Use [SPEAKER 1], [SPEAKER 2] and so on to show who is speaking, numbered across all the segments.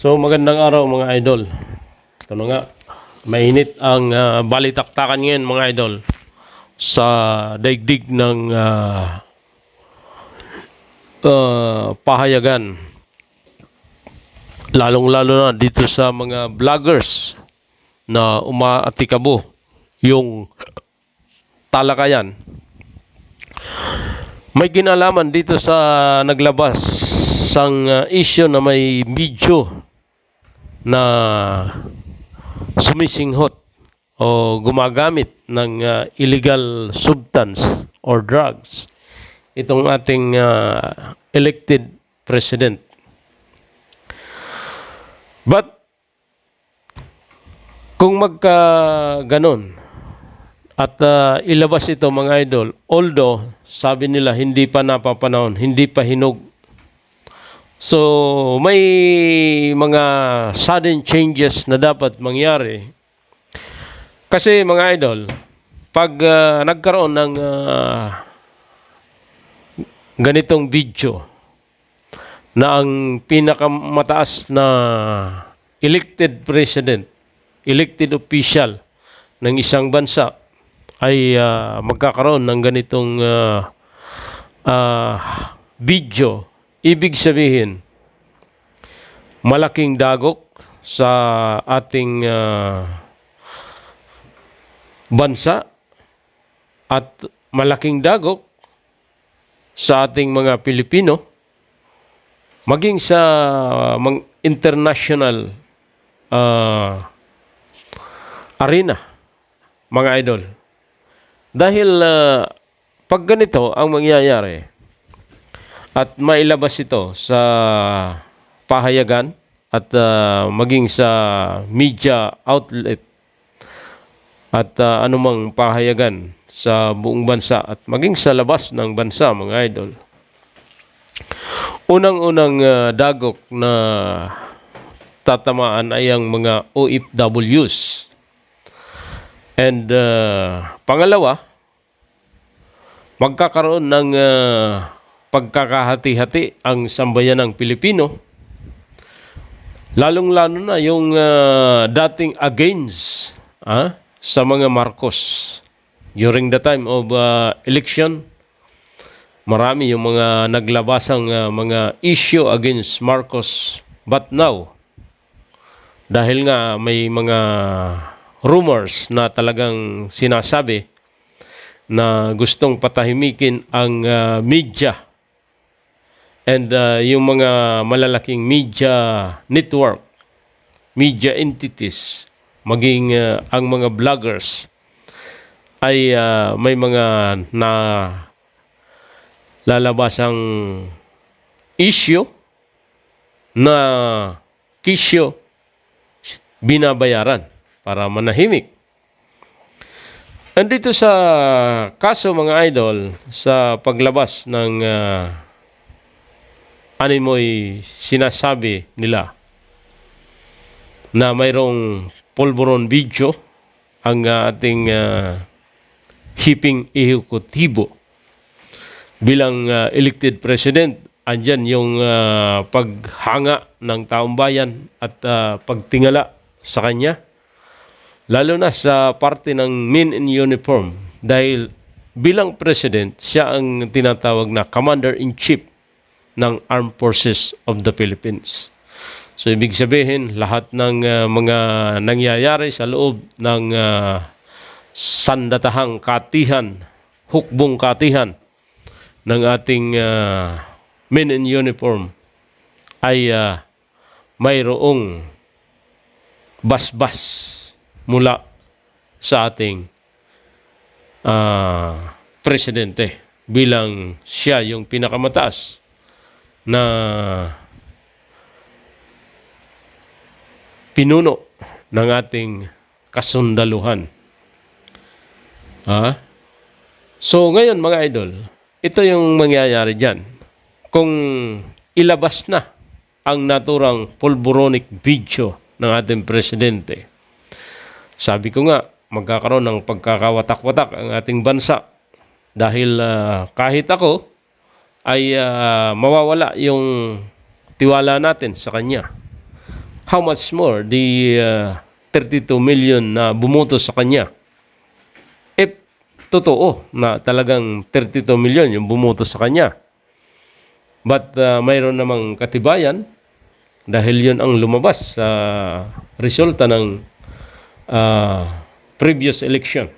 [SPEAKER 1] So magandang araw mga idol. Ito na nga, mainit ang balitaktakan ngayon mga idol sa daigdig ng pahayagan. Lalong-lalo na dito sa mga vloggers na umaatikabo yung talakayan. May kinalaman dito sa naglabas sang issue na may video na sumisinghot o gumagamit ng illegal substance or drugs itong ating elected president. But kung magka ganon at ilabas ito mga idol, although sabi nila hindi pa napapanahon, hindi pa hinog. So may mga sudden changes na dapat mangyari. Kasi mga idol, pag nagkaroon ng ganitong video na ang pinakamataas na elected president, elected official ng isang bansa ay magkakaroon ng ganitong video, ibig sabihin malaking dagok sa ating bansa at malaking dagok sa ating mga Pilipino, maging sa international arena mga idol. Dahil pag ganito ang mangyayari at mailabas ito sa pahayagan at maging sa media outlet at anumang pahayagan sa buong bansa at maging sa labas ng bansa mga idol, unang-unang dagok na tatamaan ay ang mga OFWs. And pangalawa, magkakaroon ng pagkakahati-hati ang sambayanang Pilipino, lalong-lalo na yung dating against sa mga Marcos during the time of election. Marami yung mga naglabasang mga issue against Marcos, but now dahil nga may mga rumors na talagang sinasabi na gustong patahimikin ang media and yung mga malalaking media network, media entities, maging ang mga vloggers ay may mga na lalabasang issue na kisyo binabayaran para manahimik. Andito sa kaso mga idol, sa paglabas ng animoy sinasabi nila na mayroong pulburon video ang ating hiping ehekutibo bilang elected president. Andyan yung paghanga ng taong bayan at pagtingala sa kanya, lalo na sa parte ng men in uniform, dahil bilang president, siya ang tinatawag na commander-in-chief ng Armed Forces of the Philippines. So ibig sabihin, lahat ng mga nangyayari sa loob ng sandatahang katihan, hukbong katihan ng ating men in uniform ay mayroong basbas mula sa ating presidente bilang siya yung pinakamataas na pinuno ng ating kasundaluhan. So ngayon mga idol, ito yung mangyayari dyan. Kung ilabas na ang naturang pulburonic video ng ating presidente, sabi ko nga, magkakaroon ng pagkakawatak-watak ang ating bansa. Dahil kahit ako ay mawawala yung tiwala natin sa kanya. how much more the 32 million na bumoto sa kanya? If totoo na talagang 32 million yung bumoto sa kanya. But mayroon namang katibayan dahil yun ang lumabas sa resulta ng previous election.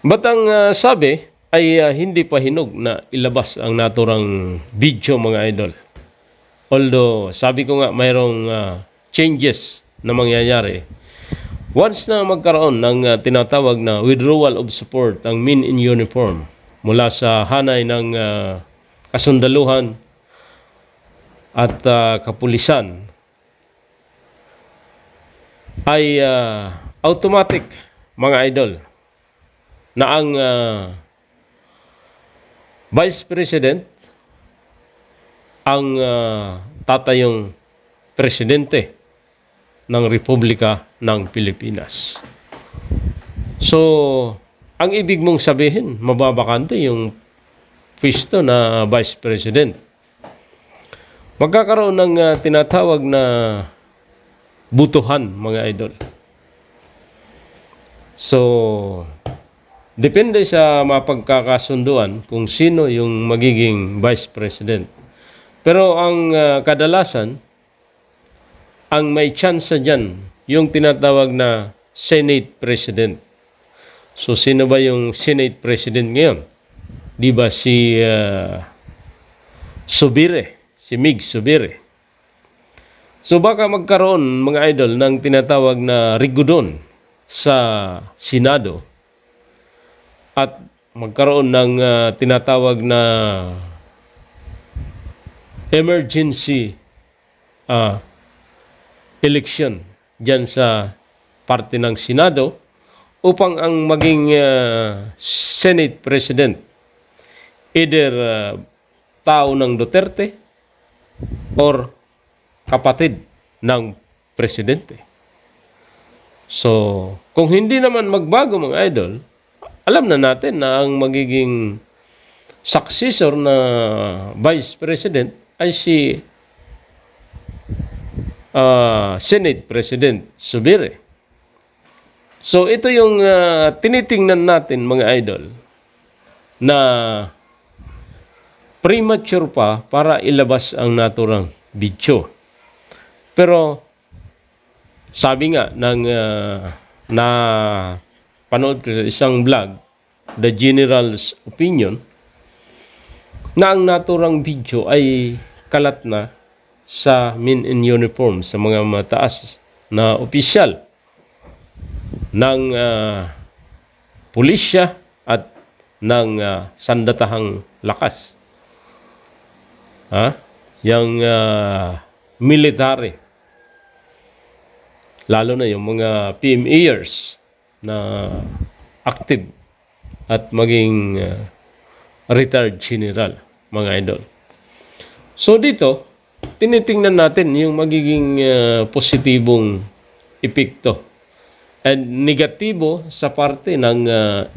[SPEAKER 1] But ang sabi ay hindi pa hinog na ilabas ang naturang video, mga idol. Although sabi ko nga mayroong changes na mangyayari. Once na magkaroon ng tinatawag na withdrawal of support ang men in uniform mula sa hanay ng kasundaluhan at kapulisan, ay automatic, mga idol, na ang Vice President ang tatayong presidente ng Republika ng Pilipinas. So, ang ibig mong sabihin, mababakante yung pwesto na Vice President. Magkakaroon ng tinatawag na butuhan, mga idol. So, depende sa mapagkakasunduan kung sino yung magiging Vice President. Pero ang kadalasan, ang may chance dyan, yung tinatawag na Senate President. So, sino ba yung Senate President ngayon? Di ba si Zubiri, si Mig Zubiri. So, baka magkaroon, mga idol, ng tinatawag na rigudon sa Senado at magkaroon ng tinatawag na emergency election dyan sa parte ng Senado upang ang maging Senate President either tao ng Duterte or kapatid ng Presidente. So, kung hindi naman magbago, mga idol, alam na natin na ang magiging successor na Vice President ay si Senate President Zubiri. So, ito yung tinitingnan natin, mga idol, na premature pa para ilabas ang naturang video. Pero, sabi nga ng na panood ko sa isang vlog, The General's Opinion, na ang naturang video ay kalat na sa men in uniform, sa mga mataas na opisyal ng pulisya at ng sandatahang lakas. Yung military. Lalo na yung mga PMAers na active at maging retired general, mga idol. So dito, tinitingnan natin yung magiging positibong epekto and negatibo sa parte ng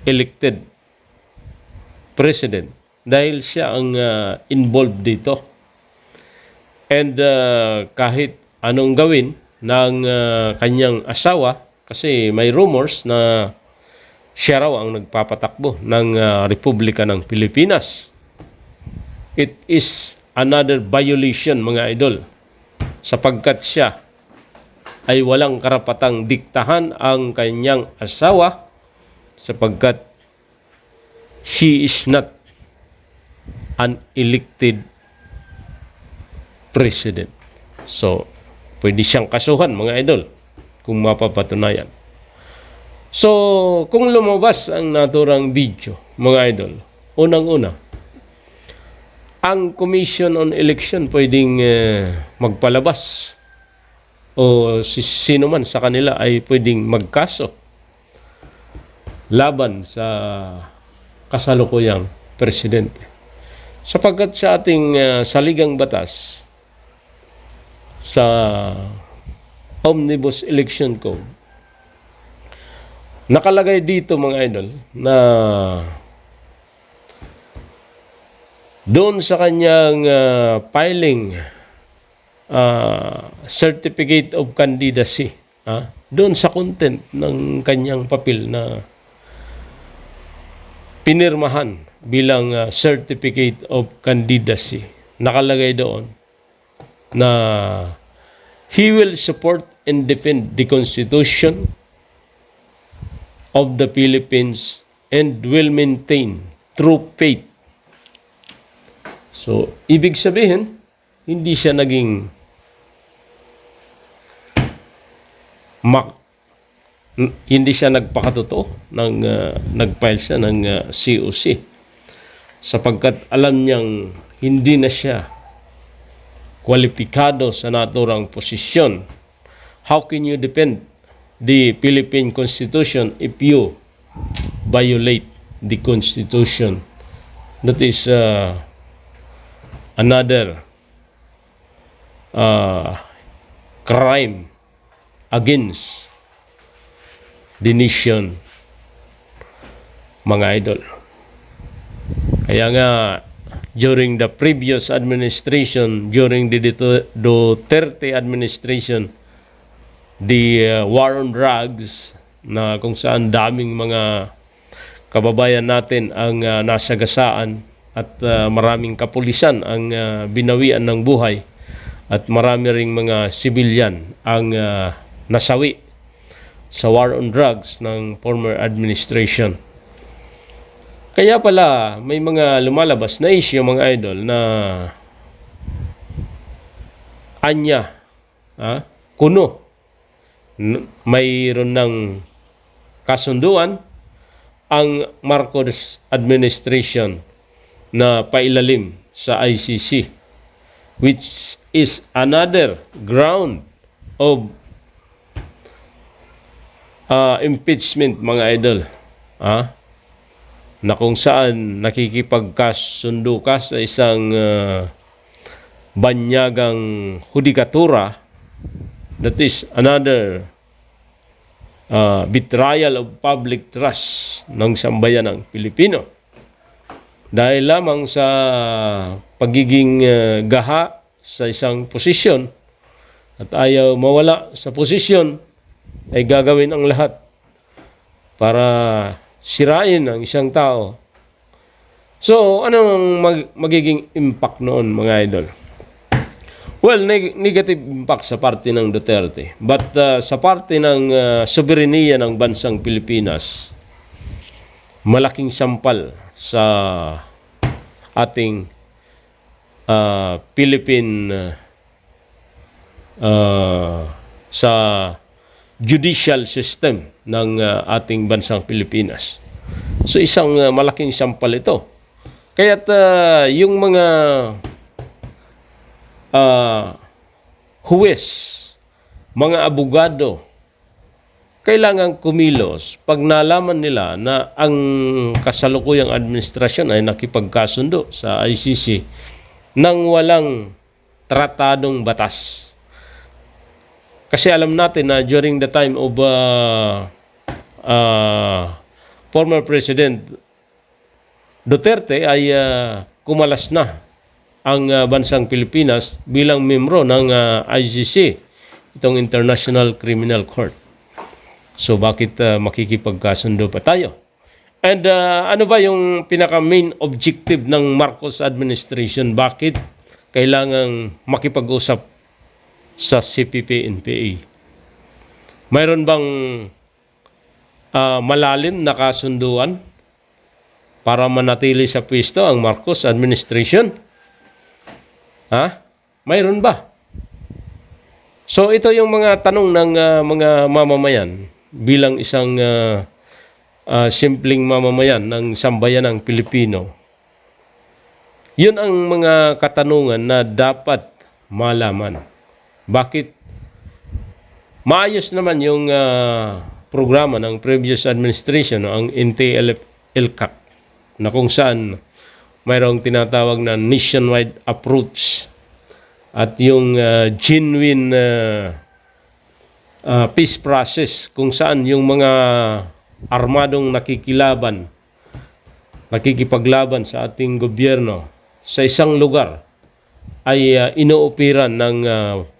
[SPEAKER 1] elected president dahil siya ang involved dito. And kahit anong gawin ng kanyang asawa, kasi may rumors na siya raw ang nagpapatakbo ng Republika ng Pilipinas. It is another violation, mga idol, sapagkat siya ay walang karapatang diktahan ang kanyang asawa sapagkat she is not an elected president. So, pwede siyang kasuhan, mga idol, kung mapapatunayan. So, kung lumabas ang naturang video, mga idol, unang-una, ang Commission on Election pwedeng magpalabas o sino man sa kanila ay pwedeng magkaso laban sa kasalukuyang presidente. Sapagkat sa ating saligang batas, sa Omnibus Election Code, nakalagay dito, mga idol, na doon sa kanyang filing certificate of candidacy doon sa content ng kanyang papel na pinirmahan bilang certificate of candidacy. Nakalagay doon na he will support and defend the Constitution of the Philippines and will maintain true faith. So, ibig sabihin, hindi siya naging hindi siya nagpakatotoo ng nag-file siya ng COC sapagkat alam niyang hindi na siya kwalipikado sa naturang posisyon. How can you defend the Philippine Constitution if you violate the Constitution? That is another crime against the nation, mga idol. Kaya nga, during the previous administration, during the Duterte administration, the war on drugs, na kung saan daming mga kababayan natin ang nasagasaan at maraming kapulisan ang binawian ng buhay at marami ring mga sibilyan ang nasawi sa war on drugs ng former administration. Kaya pala may mga lumalabas na issue, mga idol, na anya, kuno, mayroon ng kasunduan ang Marcos administration na pailalim sa ICC, which is another ground of impeachment, mga idol, na kung saan nakikipagkasundo ka sa isang banyagang hudikatura. That is another betrayal of public trust ng sambayanang Pilipino. Dahil lamang sa pagiging gaha sa isang posisyon at ayaw mawala sa posisyon, ay gagawin ang lahat para sirain ang isang tao. So, anong magiging impact noon, mga idol? Well, negative impact sa parte ng Duterte. But sa parte ng soberenya ng bansang Pilipinas, malaking sampal sa ating Philippine sa judicial system ng ating bansang Pilipinas. So isang malaking sampal ito. Kaya't yung mga huwes, mga abogado, kailangan kumilos pag nalaman nila na ang kasalukuyang administrasyon ay nakipagkasundo sa ICC nang walang tratadong batas. Kasi alam natin na during the time of former President Duterte ay kumalas na ang bansang Pilipinas bilang membro ng ICC, itong International Criminal Court. So bakit makikipagkasundo pa tayo? And ano ba yung pinaka-main objective ng Marcos administration? Bakit kailangang makipag-usap sa CPP-NPA? Mayroon bang malalim na kasunduan para manatili sa pwesto ang Marcos administration? Mayroon ba? So ito yung mga tanong ng mga mamamayan bilang isang simpleng mamamayan ng sambayanang Pilipino. Yun ang mga katanungan na dapat malaman. Bakit? Maayos naman yung programa ng previous administration, ang NTF-ELCAC, na kung saan mayroong tinatawag na nationwide approach at yung genuine peace process, kung saan yung mga armadong nakikipaglaban sa ating gobyerno sa isang lugar ay inooperan ng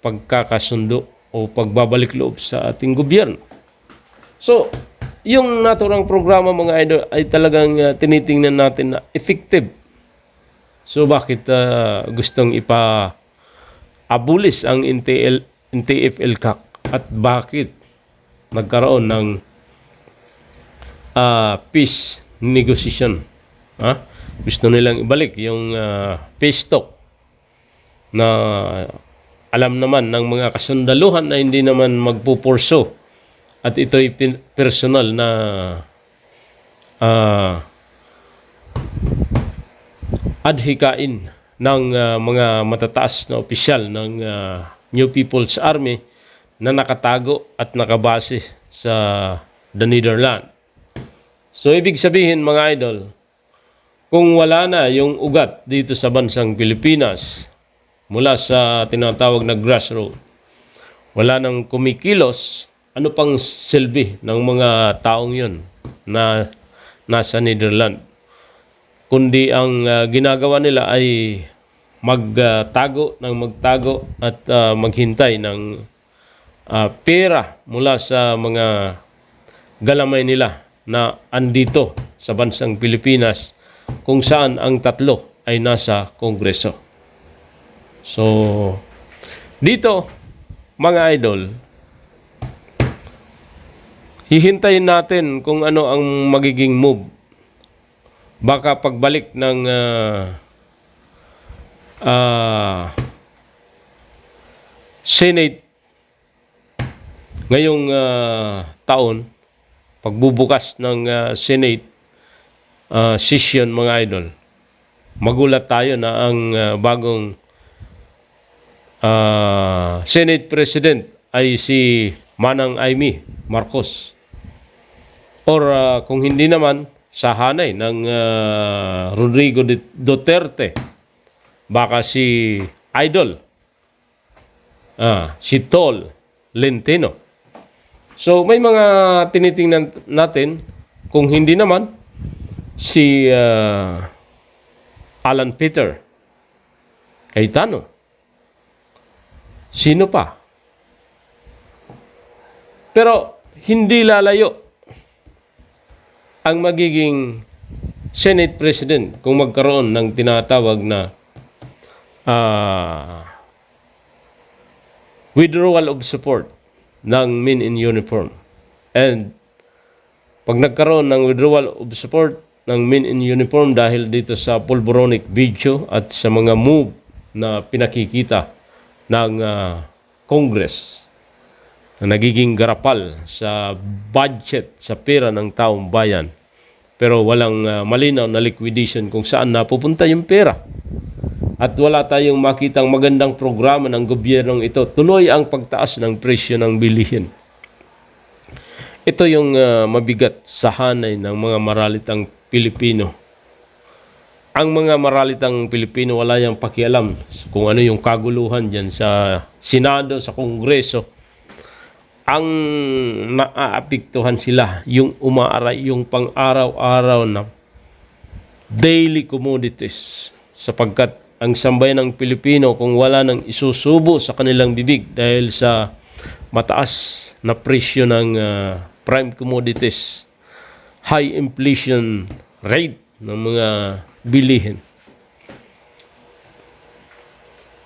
[SPEAKER 1] pagkakasundo o pagbabalik loob sa ating gobyerno. So, yung naturang programa mga idol ay talagang tinitingnan natin na effective. So, bakit gustong ipa-abulis ang NTF-ELCAC at bakit nagkaroon ng peace negotiation? Gusto nilang ibalik yung peace talk na alam naman ng mga kasundaluhan na hindi naman magpupurso at ito'y personal na adhikain ng mga matataas na opisyal ng New People's Army na nakatago at nakabase sa the Netherlands. So, ibig sabihin mga idol, kung wala na yung ugat dito sa bansang Pilipinas mula sa tinatawag na grassroots, wala nang kumikilos, ano pang silbi ng mga taong yun na nasa Netherlands? Kundi ang ginagawa nila ay magtago at maghintay ng pera mula sa mga galamay nila na andito sa bansang Pilipinas, kung saan ang tatlo ay nasa Kongreso. So, dito, mga idol, hihintayin natin kung ano ang magiging move. Baka pagbalik ng Senate ngayong taon, pagbubukas ng Senate session mga idol, magulat tayo na ang bagong Senate President ay si Manang Amy Marcos, or kung hindi naman sa hanay ng Rodrigo Duterte, baka si Idol, si Tol Lentino. So may mga tinitingnan natin, kung hindi naman si Alan Peter Cayetano. Sino pa? Pero hindi lalayo ang magiging Senate President kung magkaroon ng tinatawag na withdrawal of support ng men in uniform. And pag nagkaroon ng withdrawal of support ng men in uniform dahil dito sa pulboronic video at sa mga move na pinakikita ng Congress na nagiging garapal sa budget, sa pera ng taong bayan, pero walang malinaw na liquidation kung saan napupunta yung pera. At wala tayong makitang magandang programa ng gobyernong ito. Tuloy ang pagtaas ng presyo ng bilihin. Ito yung mabigat sa hanay ng mga maralitang Pilipino. Ang mga maralitang Pilipino wala yang pakialam kung ano yung kaguluhan dyan sa Senado, sa Kongreso. Ang naaapektuhan sila yung umaaray, yung pang-araw-araw na daily commodities, sapagkat ang sambayan ng Pilipino, kung wala nang isusubo sa kanilang bibig dahil sa mataas na presyo ng prime commodities, high inflation rate ng mga bilihin,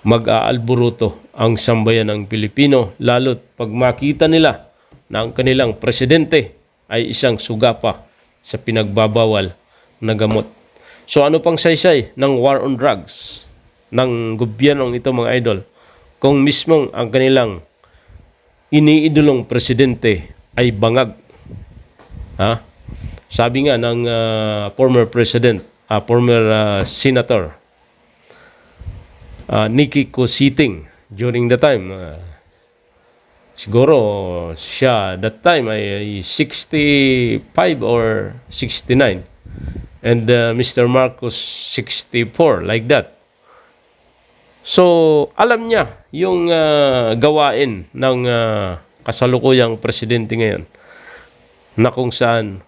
[SPEAKER 1] mag-aalburuto ang sambayan ng Pilipino, lalo't pag makita nila na ang kanilang presidente ay isang sugapa sa pinagbabawal na gamot. So ano pang saysay ng war on drugs ng gobyernong ito mga idol, kung mismong ang kanilang iniidolong presidente ay bangag? Sabi nga ng former president, former senator Nikki Cositing during the time, siguro siya that time ay 65 or 69, and Mr. Marcos 64, like that. So alam niya yung gawain ng kasalukuyang presidente ngayon, na kung saan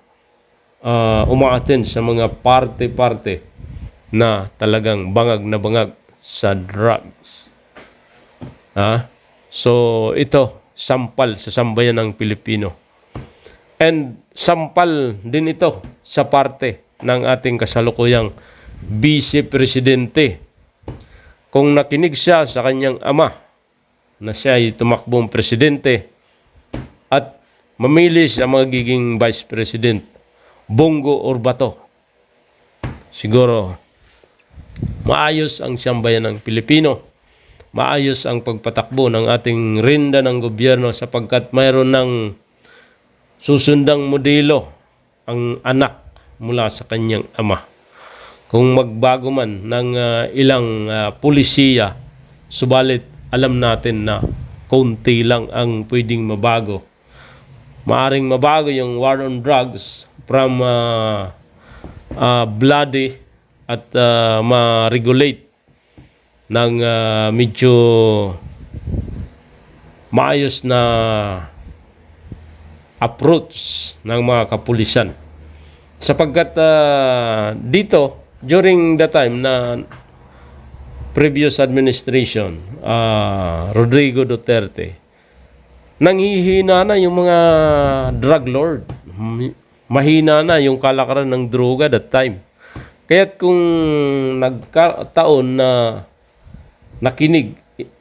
[SPEAKER 1] umaattend sa mga parte-parte na talagang bangag na bangag sa drugs. So ito, sampal sa sambayan ng Pilipino. And sampal din ito sa parte ng ating kasalukuyang Vice Presidente. Kung nakinig siya sa kanyang ama na siya ay tumakbong presidente at mamili siya magiging Vice President, Bongo or Bato, siguro maayos ang sambayan ng Pilipino. Maayos ang pagpatakbo ng ating rinda ng gobyerno sapagkat mayroon ng susundang modelo ang anak mula sa kanyang ama. Kung magbago man ng ilang pulisiya, subalit alam natin na konti lang ang pwedeng mabago. Maaring mabago yung war on drugs from bloody at ma-regulate ng medyo maayos na approach ng mga kapulisan. Sapagkat dito, during the time na previous administration, Rodrigo Duterte, nanghihina na yung mga drug lord. Mahina na yung kalakaran ng droga that time. Kaya't kung nagkataon na nakinig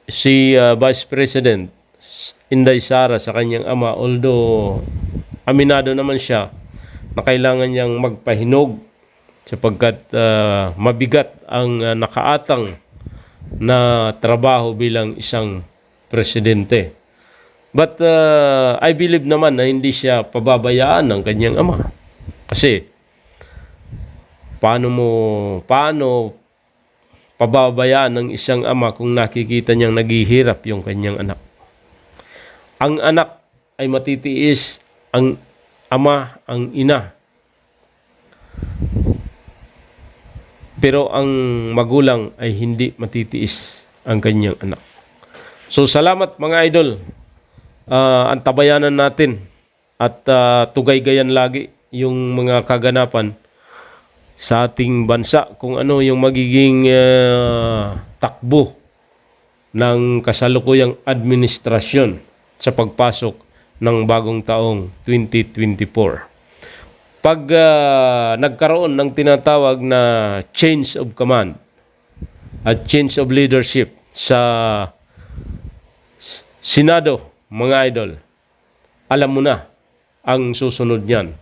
[SPEAKER 1] si Vice President Inday Sara sa kanyang ama, although aminado naman siya na kailangan niyang magpahinog sapagkat mabigat ang nakaatang na trabaho bilang isang presidente. But I believe naman na hindi siya pababayaan ng kanyang ama. Kasi paano pababayaan ng isang ama kung nakikita niyang naghihirap yung kanyang anak? Ang anak ay matitiis, ang ama, ang ina. Pero ang magulang ay hindi matitiis ang kanyang anak. So salamat mga idol. Antabayanan natin at tugay-gayan lagi yung mga kaganapan sa ating bansa, kung ano yung magiging takbo ng kasalukuyang administrasyon sa pagpasok ng bagong taong 2024. Pag nagkaroon ng tinatawag na change of command at change of leadership sa Senado, mga idol, alam mo na ang susunod niyan.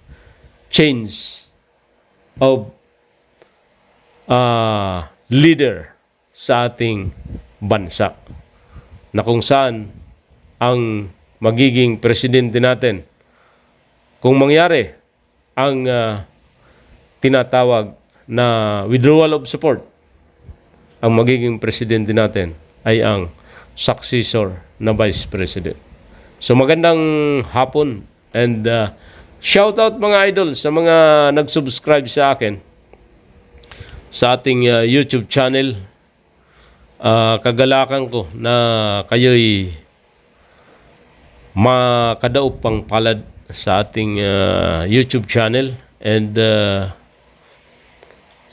[SPEAKER 1] Change of leader sa ating bansa, na kung saan ang magiging presidente natin, kung mangyari ang tinatawag na withdrawal of support, ang magiging presidente natin ay ang successor na vice president. So magandang hapon and shout out mga idol sa mga nag-subscribe sa akin sa ating YouTube channel. Kagalakan ko na kayo'y makadaop pang palad sa ating YouTube channel, and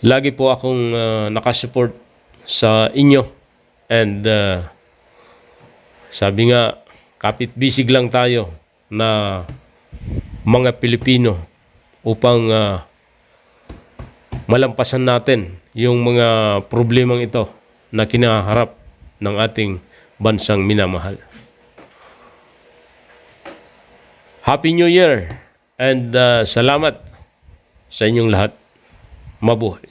[SPEAKER 1] lagi po akong nakasupport sa inyo, and sabi nga, kapit bisig lang tayo na mga Pilipino upang malampasan natin yung mga problemang ito na kinaharap ng ating bansang minamahal. Happy New Year and salamat sa inyong lahat. Mabuhay.